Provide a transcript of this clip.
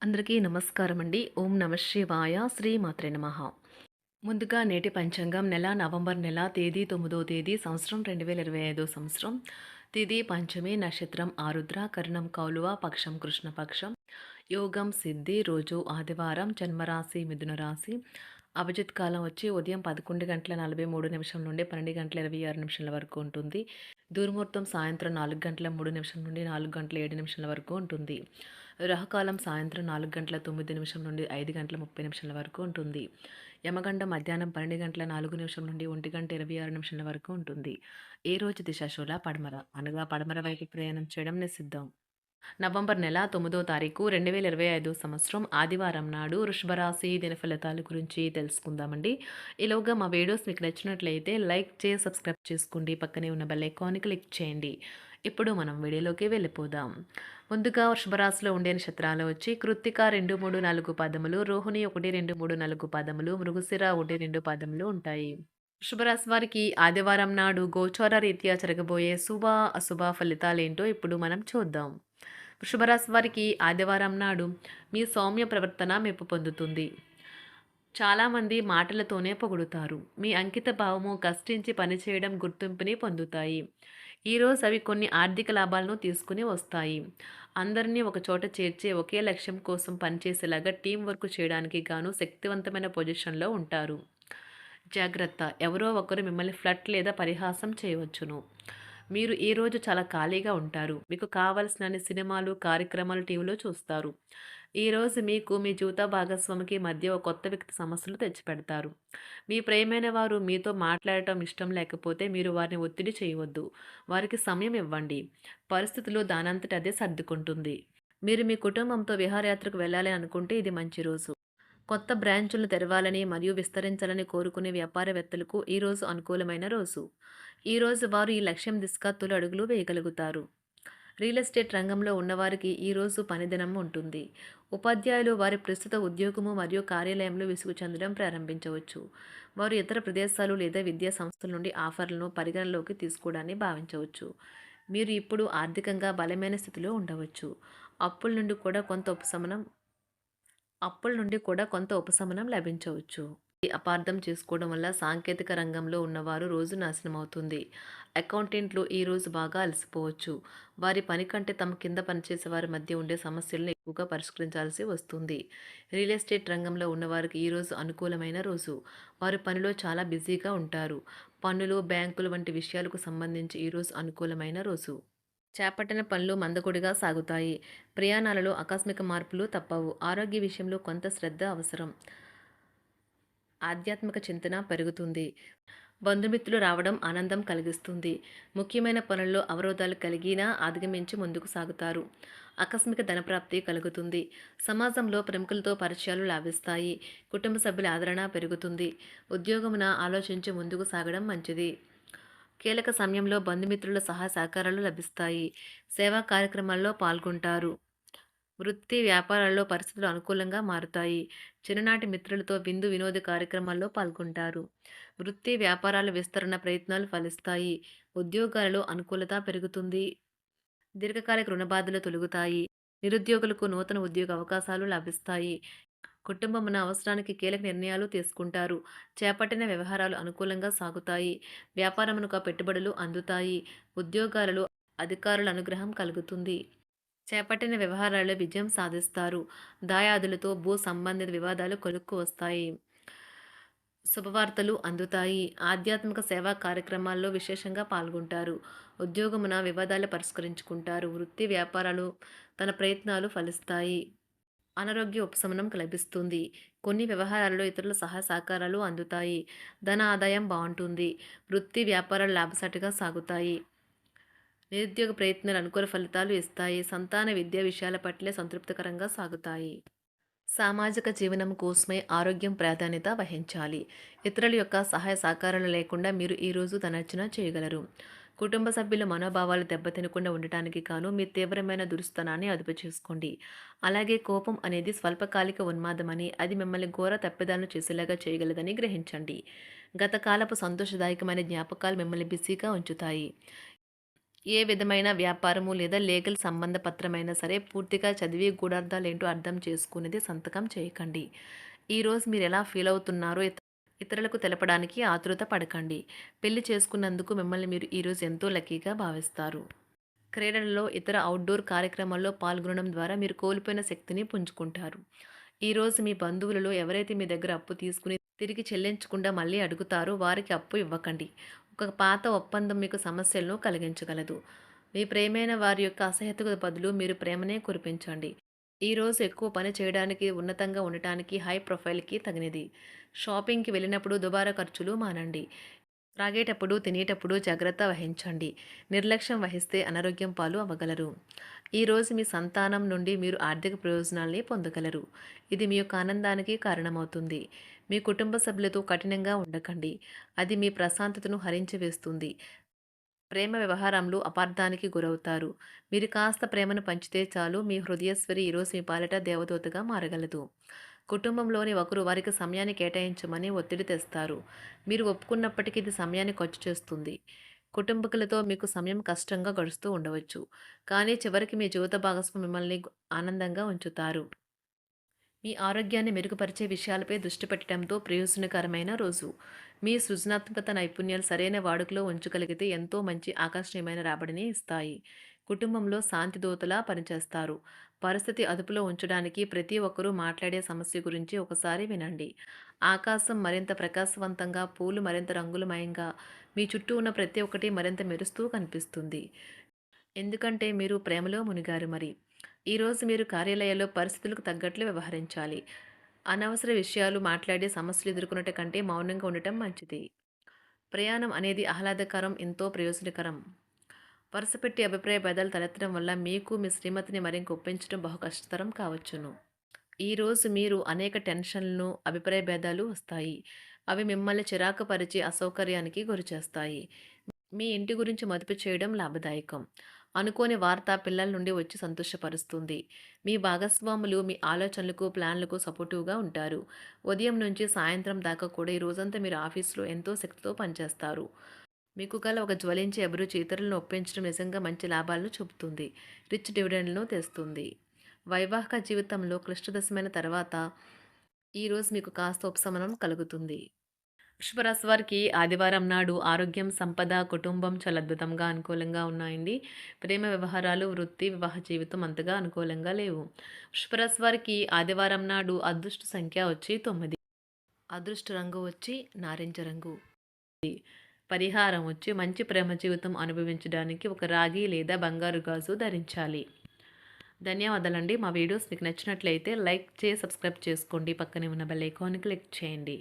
అందరికీ నమస్కారం అండి. ఓం నమ శివాయ. శ్రీమాత్రే నమః. ముందుగా నేటి పంచాంగం నవంబర్ నెల తేదీ 9వ తేదీ సంవత్సరం 2025 సంవత్సరం. తిథి పంచమి, నక్షత్రం ఆరుద్ర, కరణం కౌలువ, పక్షం కృష్ణపక్షం, యోగం సిద్ధి, రోజు ఆదివారం, జన్మరాశి మిథున రాశి. అభిజిత్ కాలం వచ్చి ఉదయం 11:43 నుండి 12:26 వరకు ఉంటుంది. దుర్ముహూర్తం సాయంత్రం 4:03 నుండి 4:07 వరకు ఉంటుంది. రాహుకాలం సాయంత్రం 4:09 నుండి 5:30 వరకు ఉంటుంది. యమగండం మధ్యాహ్నం 12:04 నుండి 1:26 వరకు ఉంటుంది. ఏ రోజు దిశాశూల పడమర, అనగా పడమర వైపు ప్రయాణం చేయడం నిషిద్ధం. నవంబర్ నెల 9వ తారీఖు 2025 సంవత్సరం ఆదివారం నాడు వృషభ రాశి దిన ఫలితాల గురించి తెలుసుకుందామండి. ఈలోగా మా వీడియోస్ మీకు నచ్చినట్లయితే లైక్ చేసి సబ్స్క్రైబ్ చేసుకోండి. పక్కనే ఉన్న బెల్ ఐకాన్ని క్లిక్ చేయండి. ఇప్పుడు మనం వీడియోలోకి వెళ్ళిపోదాం. ముందుగా వృషభ రాశిలో ఉండే నక్షత్రాలు వచ్చి కృత్తిక 2, 3, 4 పదములు, రోహిణి 1, 2, 3, 4 పదములు, మృగశిర 1, 2 పదములు ఉంటాయి. వృషభ రాశి వారికి ఆదివారం నాడు గోచార రీత్యా జరగబోయే శుభ అశుభ ఫలితాలేంటో ఇప్పుడు మనం చూద్దాం. వృషభ రాశి వారికి ఆదివారం నాడు మీ సౌమ్య ప్రవర్తన మెప్పు పొందుతుంది. చాలామంది మాటలతోనే పొగుడుతారు. మీ అంకిత భావము కష్టించి పనిచేయడం గుర్తింపుని పొందుతాయి. ఈరోజు అవి కొన్ని ఆర్థిక లాభాలను తీసుకుని వస్తాయి. అందరినీ ఒక చోట చేర్చే ఒకే లక్ష్యం కోసం పనిచేసేలాగా టీం వర్క్ చేయడానికి గాను శక్తివంతమైన పొజిషన్లో ఉంటారు. జాగ్రత్త, ఎవరో ఒకరు మిమ్మల్ని ఫ్లర్ట్ లేదా పరిహాసం చేయవచ్చును. మీరు ఈరోజు చాలా ఖాళీగా ఉంటారు. మీకు కావలసినన్ని సినిమాలు, కార్యక్రమాలు టీవీలో చూస్తారు. ఈరోజు మీకు మీ జీవిత భాగస్వామికి మధ్య ఒక కొత్త వ్యక్తి సమస్యలు తెచ్చిపెడతారు. మీ ప్రియమైన వారు మీతో మాట్లాడటం ఇష్టం లేకపోతే మీరు వారిని ఒత్తిడి చేయవద్దు. వారికి సమయం ఇవ్వండి. పరిస్థితులు దానంతట అదే సర్దుకుంటుంది. మీరు మీ కుటుంబంతో విహారయాత్రకు వెళ్ళాలి అనుకుంటే ఇది మంచి రోజు. కొత్త బ్రాంచులను తెరవాలని మరియు విస్తరించాలని కోరుకునే వ్యాపారవేత్తలకు ఈరోజు అనుకూలమైన రోజు. ఈరోజు వారు ఈ లక్ష్యం దిశగా తొలి అడుగులు వేయగలుగుతారు. రియల్ ఎస్టేట్ రంగంలో ఉన్నవారికి ఈరోజు పనిదినం ఉంటుంది. ఉపాధ్యాయులు వారి ప్రస్తుత ఉద్యోగము మరియు కార్యాలయంలో విసుగు చెందడం ప్రారంభించవచ్చు. వారు ఇతర ప్రదేశాలు లేదా విద్యా సంస్థల నుండి ఆఫర్లను పరిగణలోకి తీసుకోవడాన్ని భావించవచ్చు. మీరు ఇప్పుడు ఆర్థికంగా బలమైన స్థితిలో ఉండవచ్చు. అప్పుల నుండి కూడా కొంత ఉపశమనం ఉపశమనం లభించవచ్చు. ఈ అపార్థం చేసుకోవడం వల్ల సాంకేతిక రంగంలో ఉన్నవారు రోజు నాశనం అవుతుంది. అకౌంటెంట్లు ఈ రోజు బాగా అలసిపోవచ్చు. వారి పని కంటే తమ కింద పనిచేసే వారి మధ్య ఉండే సమస్యలను ఎక్కువగా పరిష్కరించాల్సి వస్తుంది. రియల్ ఎస్టేట్ రంగంలో ఉన్నవారికి ఈరోజు అనుకూలమైన రోజు. వారు పనిలో చాలా బిజీగా ఉంటారు. పన్నులు, బ్యాంకులు వంటి విషయాలకు సంబంధించి ఈరోజు అనుకూలమైన రోజు. చేపట్టిన పనులు మందకొడిగా సాగుతాయి. ప్రయాణాలలో ఆకస్మిక మార్పులు తప్పవు. ఆరోగ్య విషయంలో కొంత శ్రద్ధ అవసరం. ఆధ్యాత్మిక చింతన పెరుగుతుంది. బంధుమిత్రులు రావడం ఆనందం కలిగిస్తుంది. ముఖ్యమైన పనుల్లో అవరోధాలు కలిగినా అధిగమించి ముందుకు సాగుతారు. ఆకస్మిక ధనప్రాప్తి కలుగుతుంది. సమాజంలో ప్రముఖులతో పరిచయాలు లాభిస్తాయి. కుటుంబ సభ్యుల ఆదరణ పెరుగుతుంది. ఉద్యోగమున ఆలోచించి ముందుకు సాగడం మంచిది. కీలక సమయంలో బంధుమిత్రుల సహాయ సహకారాలు లభిస్తాయి. సేవా కార్యక్రమాల్లో పాల్గొంటారు. వృత్తి వ్యాపారాల్లో పరిస్థితులు అనుకూలంగా మారుతాయి. చిన్ననాటి మిత్రులతో విందు వినోద కార్యక్రమాల్లో పాల్గొంటారు. వృత్తి వ్యాపారాల విస్తరణ ప్రయత్నాలు ఫలిస్తాయి. ఉద్యోగాలలో అనుకూలత పెరుగుతుంది. దీర్ఘకాలిక రుణబాధలు తొలగుతాయి. నిరుద్యోగులకు నూతన ఉద్యోగ అవకాశాలు లభిస్తాయి. కుటుంబమున అవసరానికి కీలక నిర్ణయాలు తీసుకుంటారు. చేపట్టిన వ్యవహారాలు అనుకూలంగా సాగుతాయి. వ్యాపారమునకు పెట్టుబడులు అందుతాయి. ఉద్యోగాలలో అధికారుల అనుగ్రహం కలుగుతుంది. చేపట్టిన వ్యవహారాల్లో విజయం సాధిస్తారు. దాయాదులతో భూ సంబంధిత వివాదాలు కొలుక్కు వస్తాయి. శుభవార్తలు అందుతాయి. ఆధ్యాత్మిక సేవా కార్యక్రమాల్లో విశేషంగా పాల్గొంటారు. ఉద్యోగమున వివాదాలు పరిష్కరించుకుంటారు. వృత్తి వ్యాపారాలు తన ప్రయత్నాలు ఫలిస్తాయి. అనారోగ్య ఉపశమనం లభిస్తుంది. కొన్ని వ్యవహారాల్లో ఇతరుల సహాయ సహకారాలు అందుతాయి. ధన ఆదాయం బాగుంటుంది. వృత్తి వ్యాపారాలు లాభసాటిగా సాగుతాయి. నిరుద్యోగ ప్రయత్నాలు అనుకూల ఫలితాలు ఇస్తాయి. సంతాన విద్యా విషయాల పట్లే సంతృప్తికరంగా సాగుతాయి. సామాజిక జీవనం కోసమే ఆరోగ్యం ప్రాధాన్యత వహించాలి. ఇతరుల యొక్క సహాయ సహకారాలు లేకుండా మీరు ఈరోజు ధనార్జన చేయగలరు. కుటుంబ సభ్యుల మనోభావాలు దెబ్బతినకుండా ఉండటానికి గాను మీ తీవ్రమైన దురుస్తనాన్ని అదుపు చేసుకోండి. అలాగే కోపం అనేది స్వల్పకాలిక ఉన్మాదమని, అది మిమ్మల్ని ఘోర తప్పిదాలను చేసేలాగా చేయగలదని గ్రహించండి. గత కాలపు సంతోషదాయకమైన జ్ఞాపకాలు మిమ్మల్ని బిజీగా ఉంచుతాయి. ఏ విధమైన వ్యాపారము లేదా లీగల్ సంబంధ పత్రమైనా సరే పూర్తిగా చదివి గూఢార్థాలేంటో అర్థం చేసుకునేది సంతకం చేయకండి. ఈరోజు మీరు ఎలా ఫీల్ అవుతున్నారో ఇతరులకు తెలపడానికి ఆతృత పడకండి. పెళ్లి చేసుకున్నందుకు మిమ్మల్ని మీరు ఈరోజు ఎంతో లక్కీగా భావిస్తారు. క్రీడలలో ఇతర అవుట్‌డోర్ కార్యక్రమాల్లో పాల్గొనడం ద్వారా మీరు కోల్పోయిన శక్తిని పుంజుకుంటారు. ఈరోజు మీ బంధువులలో ఎవరైతే మీ దగ్గర అప్పు తీసుకుని తిరిగి చెల్లించకుండా మళ్ళీ అడుగుతారో వారికి అప్పు ఇవ్వకండి. ఒక పాత ఒప్పందం మీకు సమస్యలను కలిగించగలదు. మీ ప్రేమైన వారి యొక్క అసహ్యతకు బదులు మీరు ప్రేమనే కురిపించండి. ఈరోజు ఎక్కువ పని చేయడానికి, ఉన్నతంగా ఉండటానికి, హై ప్రొఫైల్‌కి తగినది. షాపింగ్‌కి వెళ్ళినప్పుడు దుబారా ఖర్చులు మానండి. త్రాగేటప్పుడు, తినేటప్పుడు జాగ్రత్త వహించండి. నిర్లక్ష్యం వహిస్తే అనారోగ్యం పాలు అవ్వగలరు. ఈరోజు మీ సంతానం నుండి మీరు ఆర్థిక ప్రయోజనాల్ని పొందగలరు. ఇది మీ యొక్క ఆనందానికి కారణమవుతుంది. మీ కుటుంబ సభ్యులతో కఠినంగా ఉండకండి. అది మీ ప్రశాంతతను హరించి వేస్తుంది. ప్రేమ వ్యవహారంలో అపార్థానికి గురవుతారు. మీరు కాస్త ప్రేమను పంచితే చాలు మీ హృదయశ్వరి ఈరోజు మీ పాలిట దేవదూతగా మారగలదు. కుటుంబంలోని ఒకరు వారికి సమయాన్ని కేటాయించమని ఒత్తిడి తెస్తారు. మీరు ఒప్పుకున్నప్పటికీ ఇది సమయాన్ని ఖర్చు చేస్తుంది. కుటుంబకులతో మీకు సమయం కష్టంగా గడుస్తూ ఉండవచ్చు. కానీ చివరికి మీ జీవిత భాగస్వామి మిమ్మల్ని ఆనందంగా ఉంచుతారు. మీ ఆరోగ్యాన్ని మెరుగుపరిచే విషయాలపై దృష్టి పెట్టడంతో ప్రయోజనకరమైన రోజు. మీ సృజనాత్మకత నైపుణ్యాలు సరైన వాడుకలో ఉంచగలిగితే ఎంతో మంచి ఆకర్షణీయమైన రాబడిని ఇస్తాయి. కుటుంబంలో శాంతి దూతలా పనిచేస్తారు. పరిస్థితి అదుపులో ఉంచడానికి ప్రతి ఒక్కరూ మాట్లాడే సమస్య గురించి ఒకసారి వినండి. ఆకాశం మరింత ప్రకాశవంతంగా, పూలు మరింత రంగులమయంగా, మీ చుట్టూ ఉన్న ప్రతి ఒక్కటి మరింత మెరుస్తూ కనిపిస్తుంది. ఎందుకంటే మీరు ప్రేమలో మునిగారు మరి. ఈరోజు మీరు కార్యాలయాల్లో పరిస్థితులకు తగ్గట్లు వ్యవహరించాలి. అనవసర విషయాలు మాట్లాడి సమస్యలు ఎదుర్కొనట కంటే మౌనంగా ఉండటం మంచిది. ప్రయాణం అనేది ఆహ్లాదకరం, ఎంతో ప్రయోజనకరం. వరుసపెట్టి అభిప్రాయ భేదాలు తలెత్తడం వల్ల మీకు మీ శ్రీమతిని మరింక ఒప్పించడం బహు కష్టతరం కావచ్చును. ఈరోజు మీరు అనేక టెన్షన్లను, అభిప్రాయ భేదాలు వస్తాయి. అవి మిమ్మల్ని చిరాకు పరిచి అసౌకర్యానికి గురిచేస్తాయి. మీ ఇంటి గురించి మదుపు చేయడం లాభదాయకం. అనుకోని వార్త పిల్లల నుండి వచ్చి సంతోషపరుస్తుంది. మీ భాగస్వాములు మీ ఆలోచనలకు, ప్లాన్లకు సపోర్టివ్‌గా ఉంటారు. ఉదయం నుంచి సాయంత్రం దాకా కూడా ఈ రోజంతా మీరు ఆఫీస్‌లో ఎంతో శక్తితో పనిచేస్తారు. మీకు గల ఒక జ్వలించే అభిరుచి ఇతరులను ఒప్పించడం నిజంగా మంచి లాభాలను చూపుతుంది. రిచ్ డివిడెండ్‌లను తెస్తుంది. వైవాహిక జీవితంలో క్లిష్టదశమైన తర్వాత ఈరోజు మీకు కాస్త ఉపశమనం కలుగుతుంది. వృషభరాశి వారికి ఆదివారం నాడు ఆరోగ్యం, సంపద, కుటుంబం చాలా అద్భుతంగా అనుకూలంగా ఉన్నాయండి. ప్రేమ వ్యవహారాలు, వృత్తి, వివాహ జీవితం అంతగా అనుకూలంగా లేవు. వృషభరాశి వారికి ఆదివారం నాడు అదృష్ట సంఖ్య వచ్చి 9. అదృష్ట రంగు వచ్చి నారింజ రంగు. పరిహారం వచ్చి మంచి ప్రేమ జీవితం అనుభవించడానికి ఒక రాగి లేదా బంగారు గాజు ధరించాలి. ధన్యవాదాలండి. మా వీడియోస్ మీకు నచ్చినట్లయితే లైక్ చేసి సబ్స్క్రైబ్ చేసుకోండి. పక్కనే ఉన్న బెల్ ఐకాన్ క్లిక్ చేయండి.